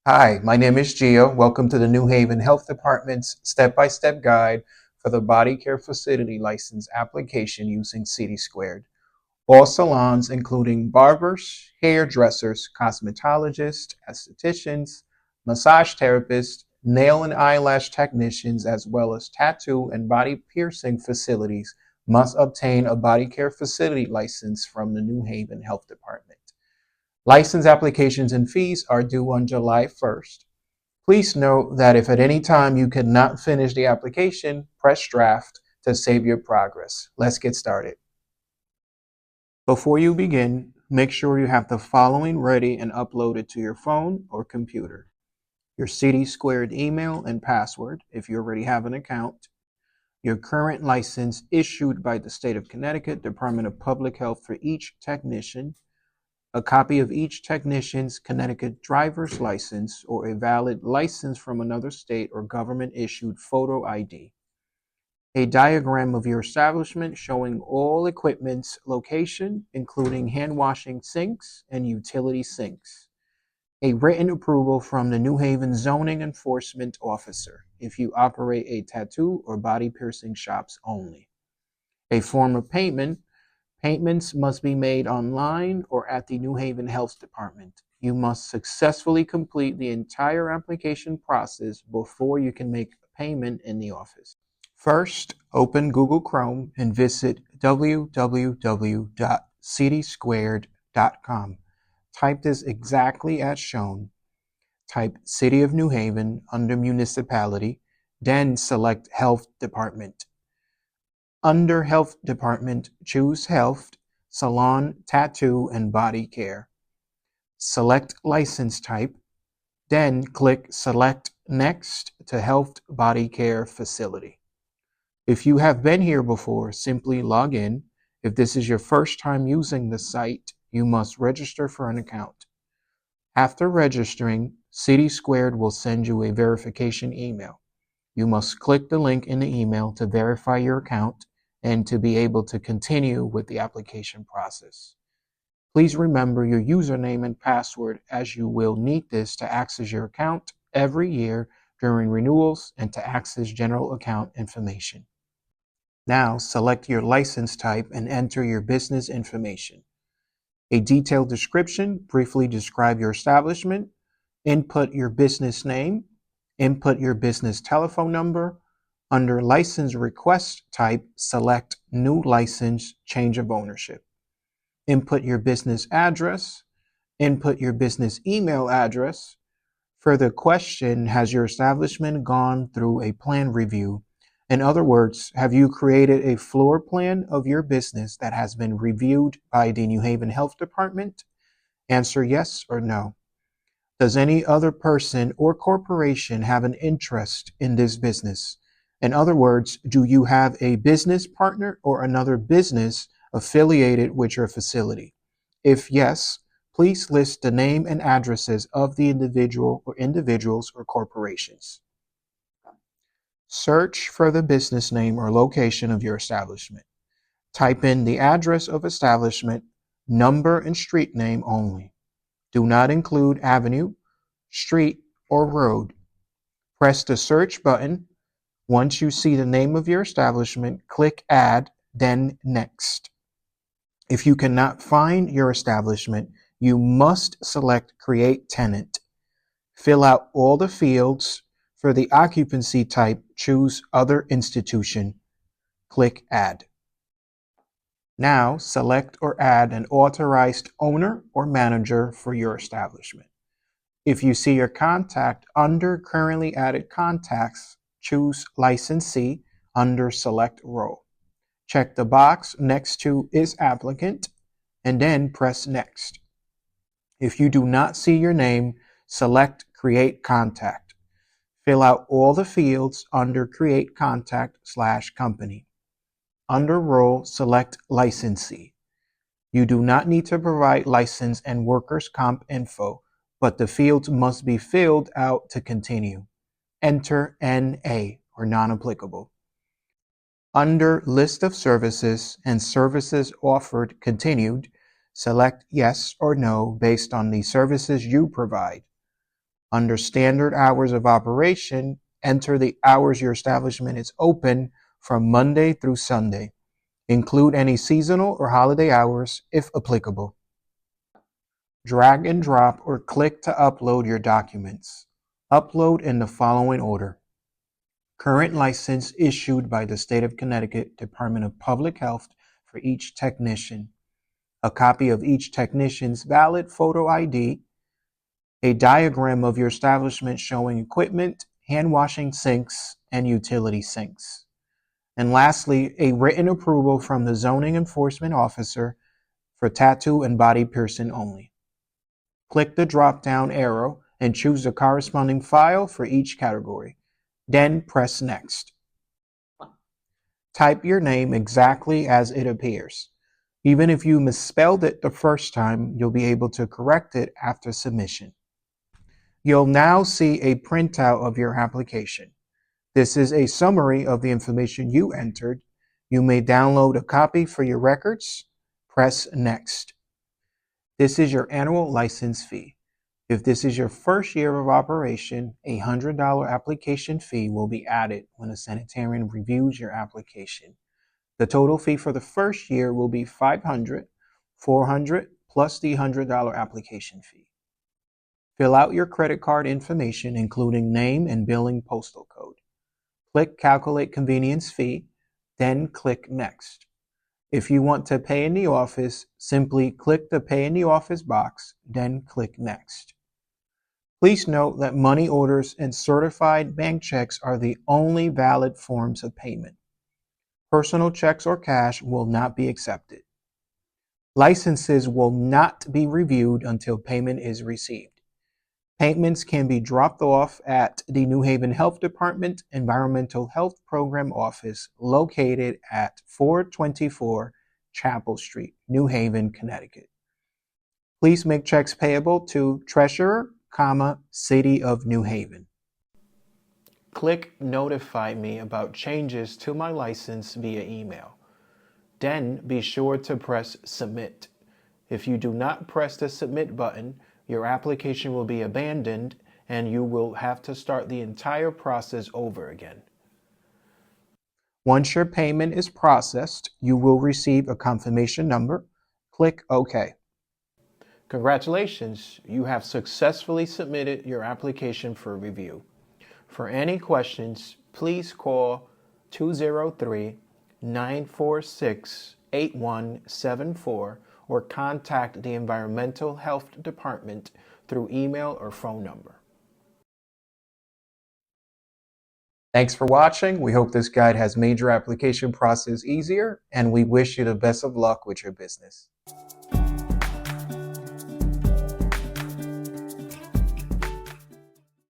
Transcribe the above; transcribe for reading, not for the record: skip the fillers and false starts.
Hi, my name is Gio. Welcome to the New Haven Health Department's step-by-step guide for the body care facility license application using City Squared. All salons, including barbers, hairdressers, cosmetologists, estheticians, massage therapists, nail and eyelash technicians, as well as tattoo and body piercing facilities, must obtain a body care facility license from the New Haven Health Department. License applications and fees are due on July 1st. Please note that if at any time you cannot finish the application, press draft to save your progress. Let's get started. Before you begin, make sure you have the following ready and uploaded to your phone or computer. Your City Squared email and password, if you already have an account. Your current license issued by the State of Connecticut Department of Public Health for each technician. A copy of each technician's Connecticut driver's license or a valid license from another state or government-issued photo ID. A diagram of your establishment showing all equipment's location, including hand-washing sinks and utility sinks. A written approval from the New Haven Zoning Enforcement Officer if you operate a tattoo or body piercing shops only. A form of payment. Payments must be made online or at the New Haven Health Department. You must successfully complete the entire application process before you can make a payment in the office. First, open Google Chrome and visit www.citysquared.com. Type this exactly as shown. Type City of New Haven under Municipality, then select Health Department. Under Health Department, choose Health, Salon, Tattoo, and Body Care. Select License Type, then click Select Next to Health Body Care Facility. If you have been here before, simply log in. If this is your first time using the site, you must register for an account. After registering, City Squared will send you a verification email. You must click the link in the email to verify your account and to be able to continue with the application process. Please remember your username and password, as you will need this to access your account every year during renewals and to access general account information. Now select your license type and enter your business information. A detailed description, briefly describe your establishment, input your business name, input your business telephone number. Under License Request Type, select New License, Change of Ownership. Input your business address, input your business email address. Further question, has your establishment gone through a plan review? In other words, have you created a floor plan of your business that has been reviewed by the New Haven Health Department? Answer yes or no. Does any other person or corporation have an interest in this business? In other words, do you have a business partner or another business affiliated with your facility? If yes, please list the name and addresses of the individual or individuals or corporations. Search for the business name or location of your establishment. Type in the address of establishment, number and street name only. Do not include avenue, street, or road. Press the search button. Once you see the name of your establishment, click Add, then Next. If you cannot find your establishment, you must select Create Tenant. Fill out all the fields. For the occupancy type, choose Other Institution. Click Add. Now select or add an authorized owner or manager for your establishment. If you see your contact under Currently Added Contacts, choose Licensee under Select Role. Check the box next to Is Applicant and then press Next. If you do not see your name, select Create Contact. Fill out all the fields under Create Contact/Company. Under Role, select Licensee. You do not need to provide license and workers' comp info, but the fields must be filled out to continue. Enter NA or non-applicable. Under List of Services and Services Offered Continued, select Yes or No based on the services you provide. Under standard hours of operation, enter the hours your establishment is open from Monday through Sunday. Include any seasonal or holiday hours if applicable. Drag and drop or click to upload your documents. Upload in the following order: current license issued by the State of Connecticut Department of Public Health for each technician, a copy of each technician's valid photo ID, a diagram of your establishment showing equipment, hand washing sinks, and utility sinks. And lastly, a written approval from the zoning enforcement officer for tattoo and body piercing only. Click the drop-down arrow and choose the corresponding file for each category. Then press Next. Type your name exactly as it appears. Even if you misspelled it the first time, you'll be able to correct it after submission. You'll now see a printout of your application. This is a summary of the information you entered. You may download a copy for your records. Press Next. This is your annual license fee. If this is your first year of operation, a $100 application fee will be added when a sanitarian reviews your application. The total fee for the first year will be $500, $400 plus the $100 application fee. Fill out your credit card information, including name and billing postal code. Click Calculate Convenience Fee, then click Next. If you want to pay in the office, simply click the Pay in the Office box, then click Next. Please note that money orders and certified bank checks are the only valid forms of payment. Personal checks or cash will not be accepted. Licenses will not be reviewed until payment is received. Payments can be dropped off at the New Haven Health Department Environmental Health Program Office located at 424 Chapel Street, New Haven, Connecticut. Please make checks payable to Treasurer, City of New Haven. Click Notify Me about changes to my license via email. Then be sure to press Submit. If you do not press the Submit button, your application will be abandoned and you will have to start the entire process over again. Once your payment is processed, you will receive a confirmation number. Click OK. Congratulations, you have successfully submitted your application for review. For any questions, please call 203-946-8174 or contact the Environmental Health Department through email or phone number. Thanks for watching. We hope this guide has made your application process easier, and we wish you the best of luck with your business.